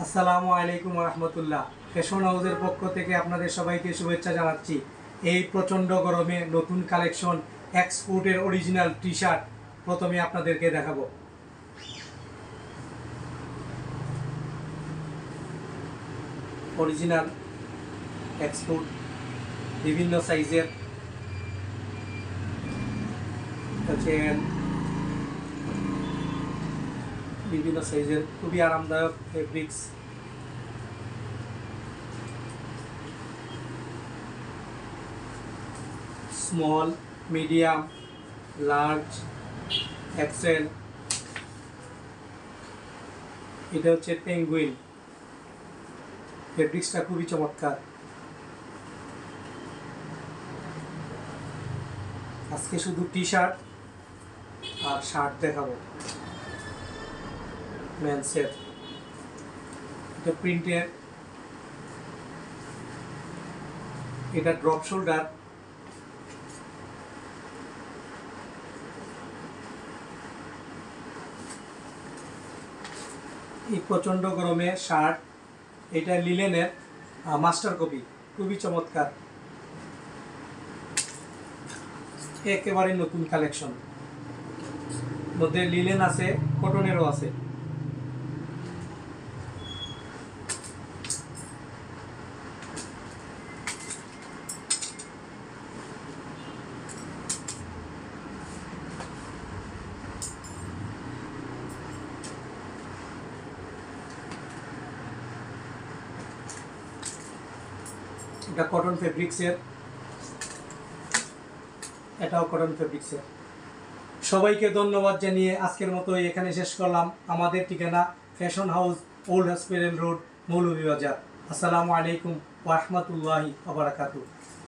আসসালামু আলাইকুম রহমতুল্লাহ। ফ্যাশন হাউসের পক্ষ থেকে আপনাদের সবাইকে শুভেচ্ছা জানাচ্ছি। এই প্রচণ্ড গরমে নতুন কালেকশন এক্সপোর্টের অরিজিনাল টি শার্ট প্রথমে আপনাদেরকে দেখাবো। অরিজিনাল এক্সপোর্ট বিভিন্ন সাইজের বিভিন্ন সাইজের খুবই আরামদায়ক fabrics. Small, medium, large, XL. এটা হচ্ছে পেঙ্গুইন। ফেব্রিক্সটা খুবই চমৎকার। আজকে শুধু টি শার্ট আর শার্ট দেখাবো মেন্সের। এটা প্রিন্টের, এটা ড্রপ শোল্ডার। এই প্রচণ্ড গরমে শার্ট, এটা লিলেনের মাস্টার কপি, খুবই চমৎকার। একেবারে নতুন কালেকশন, মধ্যে লিলেন আছে, কটনেরও আছে। এটা কটন ফেব্রিক্সের, এটাও কটন ফেব্রিক্সের। সবাইকে ধন্যবাদ জানিয়ে আজকের মতো এখানে শেষ করলাম। আমাদের ঠিকানা fashion house, old hospital road, Moulvibazar. আসসালামু আলাইকুম ওয়া রাহমাতুল্লাহি ওয়া বারাকাতুহু।